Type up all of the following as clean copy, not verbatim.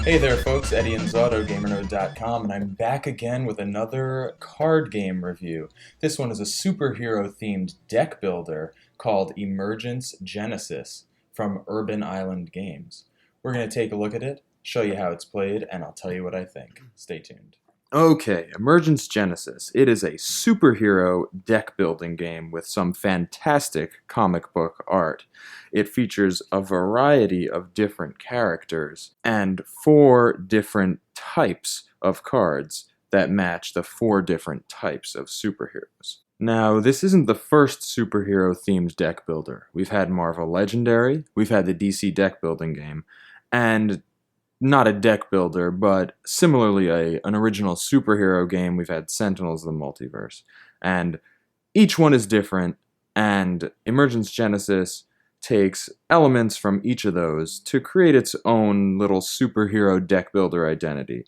Hey there, folks. Eddie Inzauto, GamerNode.com, and I'm back again with another card game review. This one is a superhero-themed deck builder called Emergents Genesis from Urban Island Games. We're going to take a look at it, show you how it's played, and I'll tell you what I think. Stay tuned. Okay, Emergence Genesis. It is a superhero deck building game with some fantastic comic book art. It features a variety of different characters and 4 different types of cards that match the 4 different types of superheroes. Now, this isn't the first superhero-themed deck builder. We've had Marvel Legendary, we've had the DC deck building game, and not a deck builder, but similarly an original superhero game. We've had Sentinels of the Multiverse. And each one is different, and Emergence Genesis takes elements from each of those to create its own little superhero deck builder identity.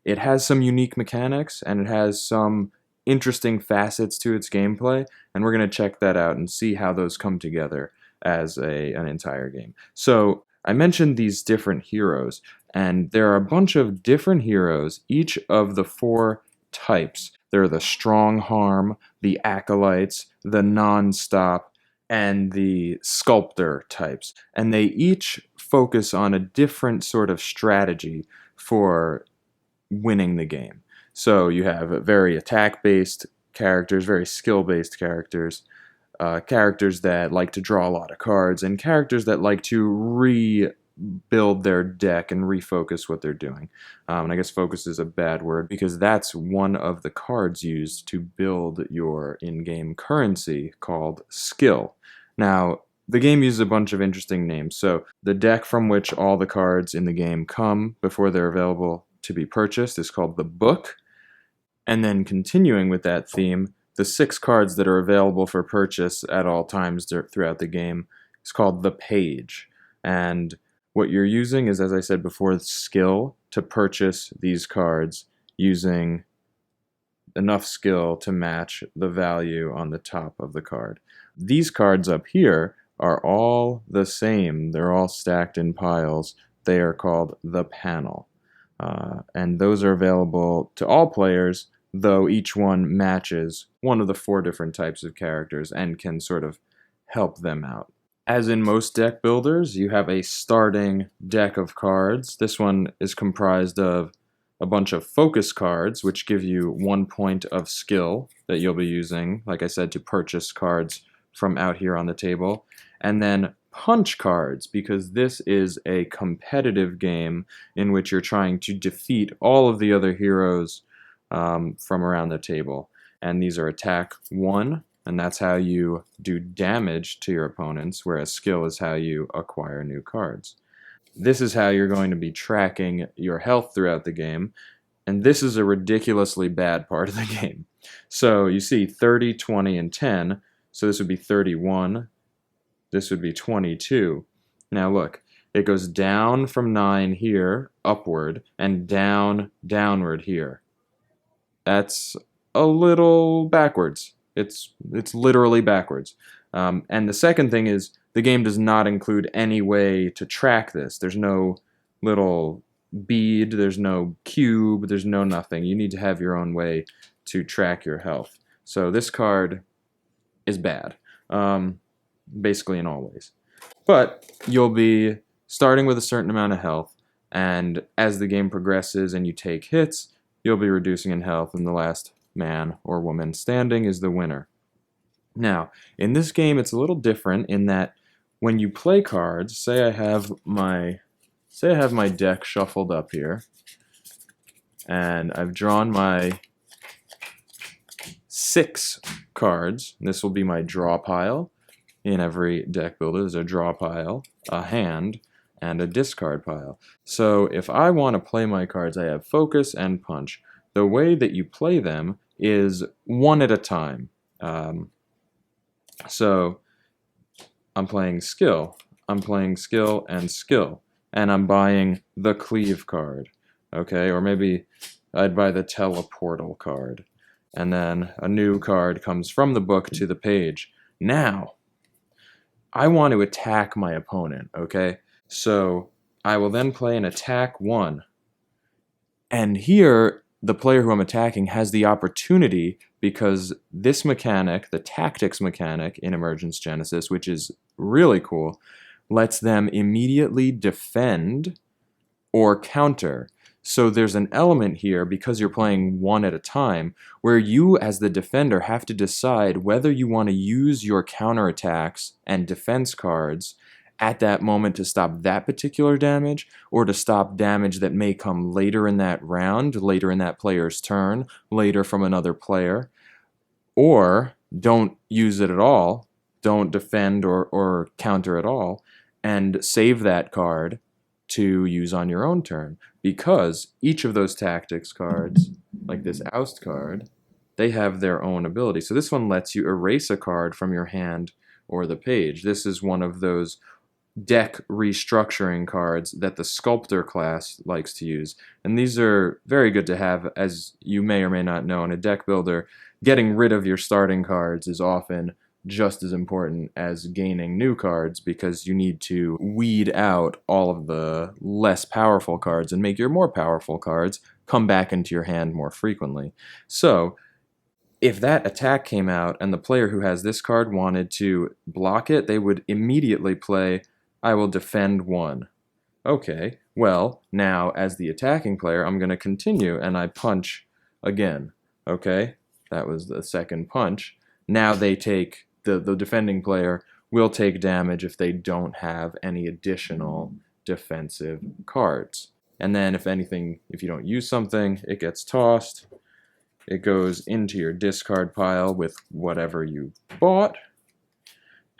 It has some unique mechanics, and it has some interesting facets to its gameplay, and we're going to check that out and see how those come together as an entire game. So, I mentioned these different heroes, and there are a bunch of different heroes, each of the 4 types. There are the Strong Harm, the Acolytes, the Non-Stop, and the Sculptor types. And they each focus on a different sort of strategy for winning the game. So you have very attack-based characters, very skill-based characters, characters that like to draw a lot of cards, and characters that like to rebuild their deck and refocus what they're doing. And I guess focus is a bad word because that's one of the cards used to build your in-game currency called skill. Now, the game uses a bunch of interesting names. So the deck from which all the cards in the game come before they're available to be purchased is called the book. And then continuing with that theme, the 6 cards that are available for purchase at all times throughout the game is called the page. And what you're using is, as I said before, skill to purchase these cards using enough skill to match the value on the top of the card. These cards up here are all the same. They're all stacked in piles. They are called the panel. And those are available to all players, though each one matches one of the 4 different types of characters and can sort of help them out. As in most deck builders, you have a starting deck of cards. This one is comprised of a bunch of focus cards, which give you 1 point of skill that you'll be using, like I said, to purchase cards from out here on the table. And then punch cards, because this is a competitive game in which you're trying to defeat all of the other heroes from around the table. And these are attack 1, and that's how you do damage to your opponents, whereas skill is how you acquire new cards. This is how you're going to be tracking your health throughout the game, and this is a ridiculously bad part of the game. So you see 30, 20, and 10, so this would be 31, this would be 22. Now look, it goes down from 9 here, upward, and downward here. That's a little backwards. It's literally backwards. And the second thing is, the game does not include any way to track this. There's no little bead, there's no cube, there's no nothing. You need to have your own way to track your health. So this card is bad, basically in all ways. But you'll be starting with a certain amount of health, and as the game progresses and you take hits, you'll be reducing in health, and the last man or woman standing is the winner. Now, in this game, it's a little different in that when you play cards, say I have my deck shuffled up here, and I've drawn my 6 cards. This will be my draw pile. In every deck builder, there's a draw pile, a hand, and a discard pile. So if I want to play my cards, I have focus and punch. The way that you play them is one at a time. So I'm playing skill. I'm playing skill, and I'm buying the cleave card, okay? Or maybe I'd buy the teleportal card, and then a new card comes from the book to the page. Now, I want to attack my opponent, okay? So I will then play an attack 1. And here, the player who I'm attacking has the opportunity, because this mechanic, the tactics mechanic in Emergents Genesis, which is really cool, lets them immediately defend or counter. So there's an element here, because you're playing one at a time, where you as the defender have to decide whether you want to use your counterattacks and defense cards at that moment to stop that particular damage, or to stop damage that may come later in that round, later in that player's turn, later from another player. Or don't use it at all, don't defend or counter at all, and save that card to use on your own turn, because each of those tactics cards, like this oust card, they have their own ability. So this one lets you erase a card from your hand or the page. This is one of those deck restructuring cards that the sculptor class likes to use, and these are very good to have. As you may or may not know, in a deck builder, getting rid of your starting cards is often just as important as gaining new cards, because you need to weed out all of the less powerful cards and make your more powerful cards come back into your hand more frequently. So if that attack came out and the player who has this card wanted to block it, they would immediately play, I will defend 1. Okay, well, now as the attacking player, I'm going to continue, and I punch again. Okay, that was the second punch. Now they take, the defending player will take damage if they don't have any additional defensive cards. And then if anything, if you don't use something, it gets tossed. It goes into your discard pile with whatever you bought,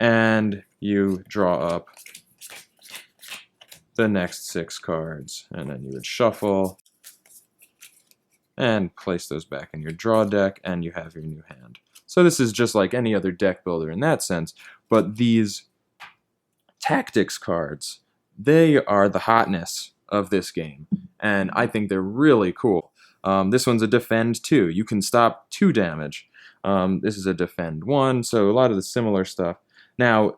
and you draw up the next 6 cards, and then you would shuffle and place those back in your draw deck, and you have your new hand. So this is just like any other deck builder in that sense, but these tactics cards, they are the hotness of this game, and I think they're really cool. This one's a defend 2. You can stop 2 damage. This is a defend 1, so a lot of the similar stuff. Now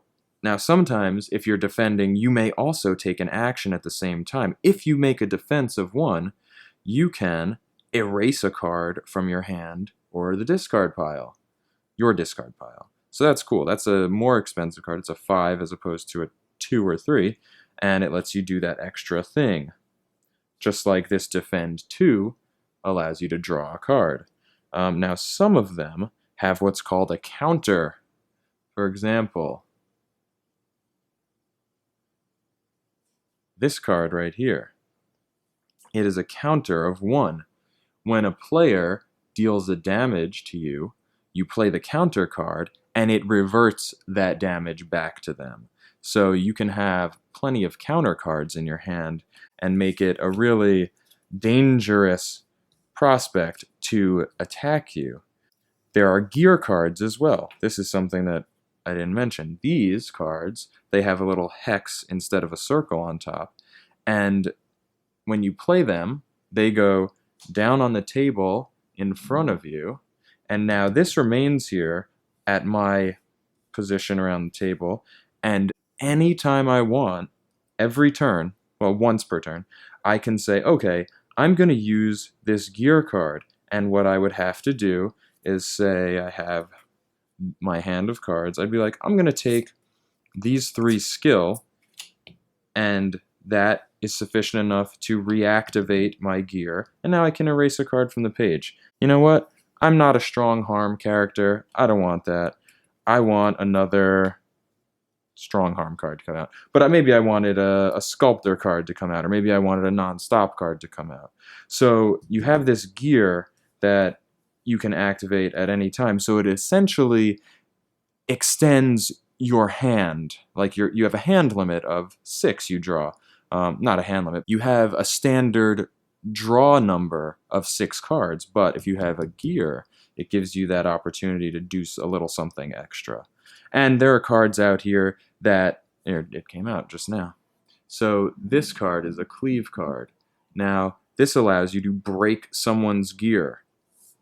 sometimes, if you're defending, you may also take an action at the same time. If you make a defense of 1, you can erase a card from your hand or the discard pile, your discard pile. So that's cool. That's a more expensive card. It's a 5 as opposed to a 2 or 3, and it lets you do that extra thing. Just like this defend 2 allows you to draw a card. Now some of them have what's called a counter. For example, this card right here. It is a counter of 1. When a player deals a damage to you, you play the counter card, and it reverts that damage back to them. So you can have plenty of counter cards in your hand and make it a really dangerous prospect to attack you. There are gear cards as well. This is something that I didn't mention. These cards, they have a little hex instead of a circle on top, and when you play them, they go down on the table in front of you, and now this remains here at my position around the table, and anytime I want, every turn, well, once per turn, I can say, okay, I'm going to use this gear card, and what I would have to do is say I have my hand of cards. I'd be like, I'm going to take these 3 skill, and that is sufficient enough to reactivate my gear, and now I can erase a card from the page. You know what? I'm not a strong harm character. I don't want that. I want another strong harm card to come out. But maybe I wanted a sculptor card to come out, or maybe I wanted a non-stop card to come out. So you have this gear that you can activate at any time. So it essentially extends your hand. Like you have a hand limit of 6 you draw. Not a hand limit. You have a standard draw number of 6 cards, but if you have a gear, it gives you that opportunity to do a little something extra. And there are cards out here that, it came out just now. So this card is a cleave card. Now, this allows you to break someone's gear.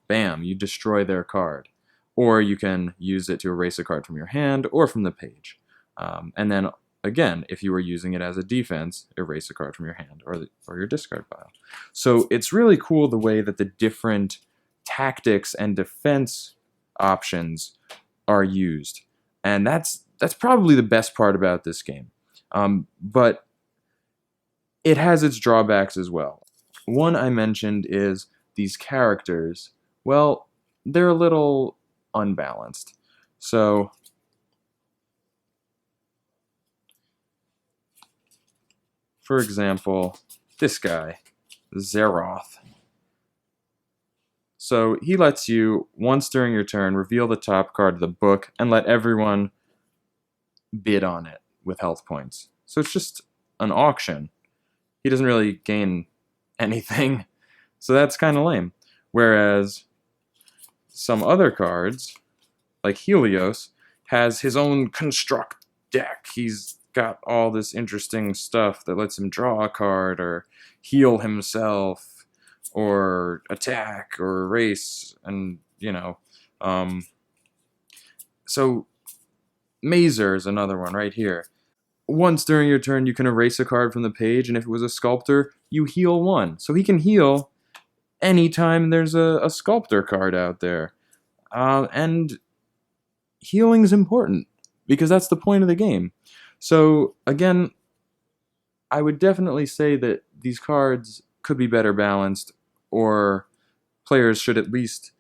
Bam, you destroy their card. Or you can use it to erase a card from your hand or from the page. And then again, if you were using it as a defense, erase a card from your hand or your discard pile. So it's really cool the way that the different tactics and defense options are used. And that's probably the best part about this game. But it has its drawbacks as well. One I mentioned is these characters. Well, they're a little unbalanced. So for example, this guy, Zeroth. So he lets you, once during your turn, reveal the top card of the book and let everyone bid on it with health points. So it's just an auction. He doesn't really gain anything, so that's kind of lame. Whereas some other cards, like Helios, has his own construct deck. He's got all this interesting stuff that lets him draw a card or heal himself or attack or race, and so Mazer is another one right here. Once during your turn, you can erase a card from the page, and if it was a sculptor, you heal one. So he can heal anytime there's a sculptor card out there. And healing is important, because that's the point of the game. So, again, I would definitely say that these cards could be better balanced, or players should at least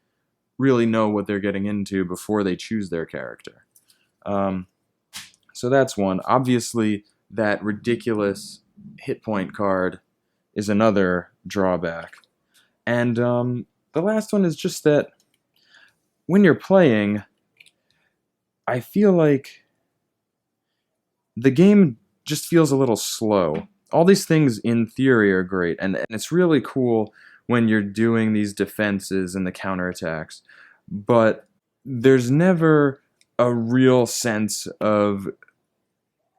really know what they're getting into before they choose their character. So that's one. Obviously, that ridiculous hit point card is another drawback. And the last one is just that when you're playing, I feel like the game just feels a little slow. All these things in theory are great, and it's really cool when you're doing these defenses and the counterattacks, but there's never a real sense of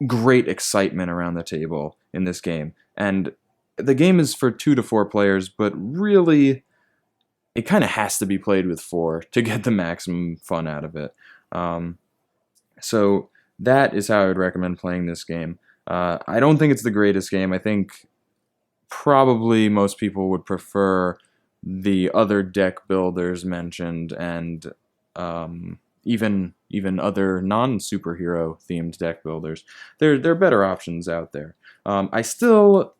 great excitement around the table in this game. And the game is for 2 to 4 players, but really it kind of has to be played with 4 to get the maximum fun out of it. So that is how I would recommend playing this game. I don't think it's the greatest game. I think probably most people would prefer the other deck builders mentioned, and even other non-superhero themed deck builders. There are better options out there. I still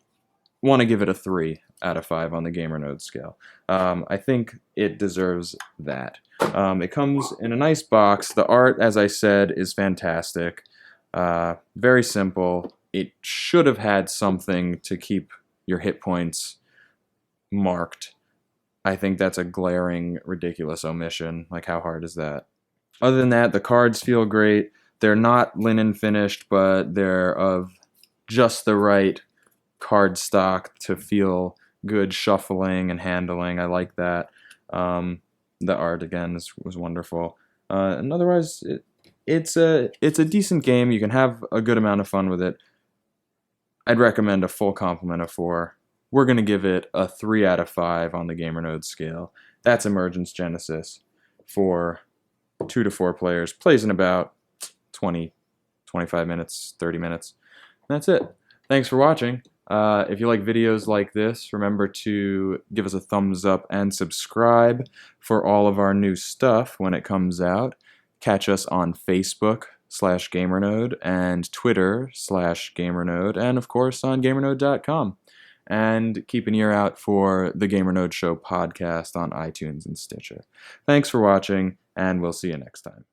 want to give it a 3 out of 5 on the GamerNode scale. I think it deserves that. It comes in a nice box. The art, as I said, is fantastic. Very simple. It should have had something to keep your hit points marked. I think that's a glaring, ridiculous omission. Like, how hard is that? Other than that, the cards feel great. They're not linen finished, but they're of just the right card stock to feel good shuffling and handling. I like that. The art, again, was wonderful. And otherwise, it's a decent game. You can have a good amount of fun with it. I'd recommend a full complement of 4. We're going to give it a 3 out of 5 on the GamerNode scale. That's Emergents Genesis for 2 to 4 players. Plays in about 20, 25 minutes, 30 minutes. That's it. Thanks for watching. If you like videos like this, remember to give us a thumbs up and subscribe for all of our new stuff when it comes out. Catch us on Facebook/GamerNode and Twitter/GamerNode, and of course on GamerNode.com. And keep an ear out for the GamerNode Show podcast on iTunes and Stitcher. Thanks for watching, and we'll see you next time.